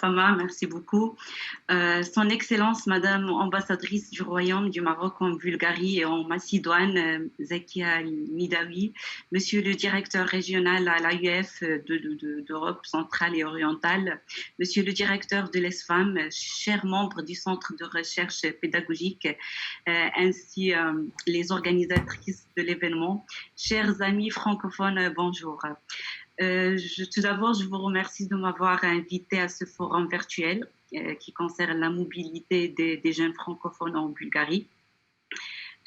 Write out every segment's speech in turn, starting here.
Fatama, merci beaucoup. Son Excellence, Madame ambassadrice du Royaume du Maroc en Bulgarie et en Macédoine, Zakia Midawi, Monsieur le directeur régional à l'AUF d'Europe centrale et orientale, Monsieur le directeur de l'ESFAM, chers membres du Centre de recherche pédagogique, ainsi les organisatrices de l'événement, chers amis francophones, bonjour. Tout d'abord, je vous remercie de m'avoir invité à ce forum virtuel qui concerne la mobilité des jeunes francophones en Bulgarie.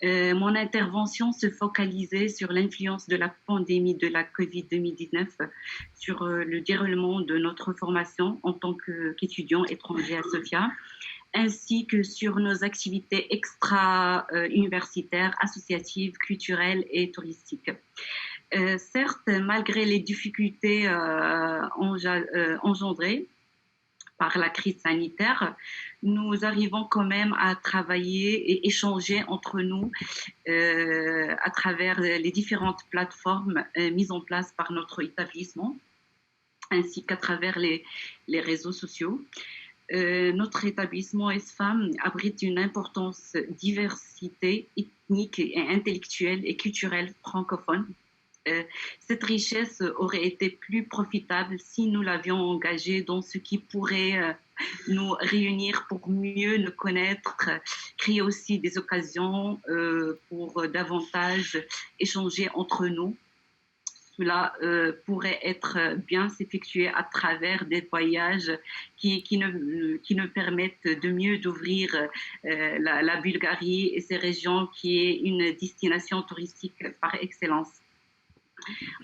Mon intervention se focalisait sur l'influence de la pandémie de la Covid-2019 sur le déroulement de notre formation en tant qu'étudiants étrangers à Sofia, ainsi que sur nos activités extra-universitaires, associatives, culturelles et touristiques. Certes, malgré les difficultés engendrées par la crise sanitaire, nous arrivons quand même à travailler et échanger entre nous à travers les différentes plateformes mises en place par notre établissement, ainsi qu'à travers les réseaux sociaux. Notre établissement ESFAM abrite une importante diversité ethnique et intellectuelle et culturelle francophone. Cette richesse aurait été plus profitable si nous l'avions engagée dans ce qui pourrait nous réunir pour mieux nous connaître, créer aussi des occasions pour davantage échanger entre nous. Cela pourrait être bien s'effectuer à travers des voyages qui nous permettent de mieux d'ouvrir la Bulgarie et ses régions qui est une destination touristique par excellence.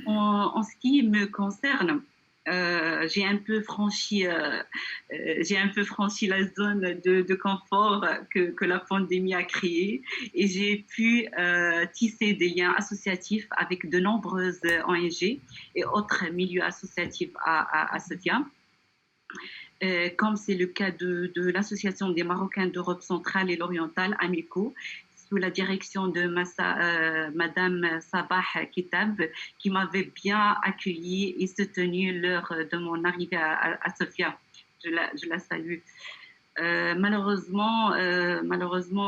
En ce qui me concerne, j'ai un peu franchi la zone de confort que la pandémie a créée et j'ai pu tisser des liens associatifs avec de nombreuses ONG et autres milieux associatifs à Sofia. Comme c'est le cas de l'Association des Marocains d'Europe centrale et l'orientale, AMICO, sous la direction de Madame Sabah Kitab, qui m'avait bien accueilli et soutenu lors de mon arrivée à Sofia. Je la salue. Malheureusement,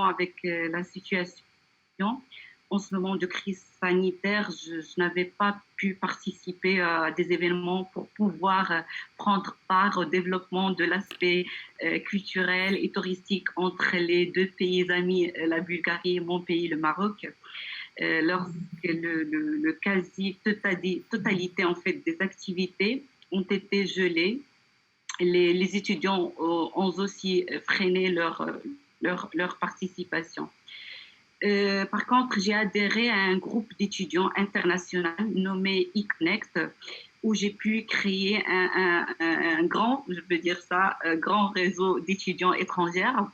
avec la situation, en ce moment de crise sanitaire, je n'avais pas pu participer à des événements pour pouvoir prendre part au développement de l'aspect culturel et touristique entre les deux pays amis, la Bulgarie et mon pays, le Maroc. Lorsque le quasi-totalité en fait, des activités ont été gelées, les étudiants ont aussi freiné leur participation. Par contre, j'ai adhéré à un groupe d'étudiants international nommé eConnect, où j'ai pu créer un grand, je peux dire ça, grand réseau d'étudiants étrangères.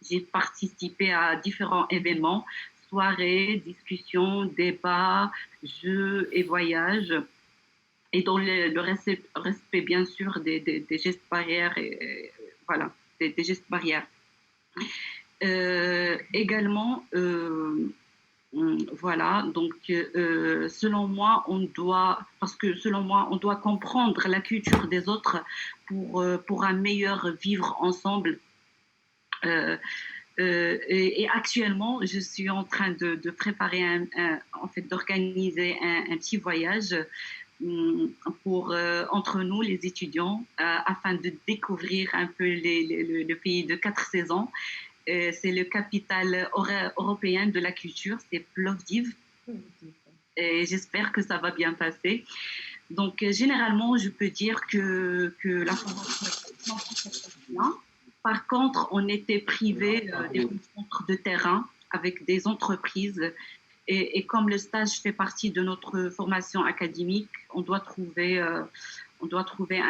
J'ai participé à différents événements, soirées, discussions, débats, jeux et voyages, et dans le respect bien sûr des gestes barrières, voilà, des gestes barrières. Également, voilà, donc selon moi, on doit comprendre la culture des autres pour un meilleur vivre ensemble. Et actuellement, je suis en train de préparer d'organiser un petit voyage pour entre nous, les étudiants, afin de découvrir un peu le pays de 4 saisons. C'est le capital européen de la culture, c'est Plovdiv. Et j'espère que ça va bien passer. Donc, généralement, je peux dire que la formation est bien. Par contre, on était privé des rencontres de terrain avec des entreprises. Et comme le stage fait partie de notre formation académique, on doit trouver un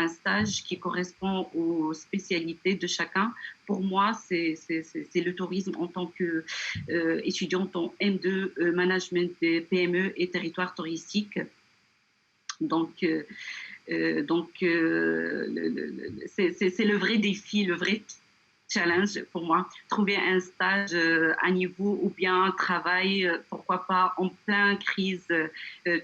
stage qui correspond aux spécialités de chacun. Pour moi, c'est le tourisme en tant qu'étudiante en M2, management des PME et territoires touristiques. Donc, c'est le vrai défi, le vrai challenge pour moi. Trouver un stage à niveau ou bien un travail, pourquoi pas, en plein crise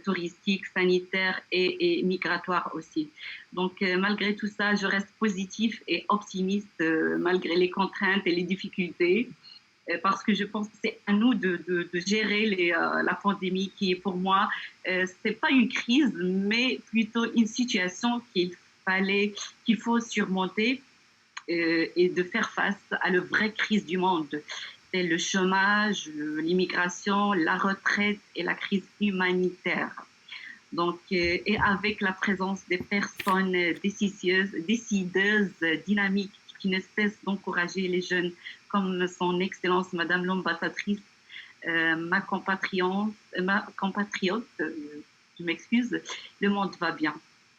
touristique, sanitaire et migratoire aussi. Donc, malgré tout ça, je reste positif et optimiste malgré les contraintes et les difficultés parce que je pense que c'est à nous de gérer la pandémie qui est pour moi, c'est pas une crise, mais plutôt une situation qu'il faut surmonter et de faire face à la vraie crise du monde. C'est le chômage, l'immigration, la retraite et la crise humanitaire. Donc, et avec la présence des personnes décideuses, dynamiques, qui ne cessent d'encourager les jeunes, comme son Excellence Madame l'ambassadrice, ma compatriote, je m'excuse, le monde va bien.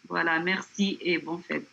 Voilà, merci et bonne fête.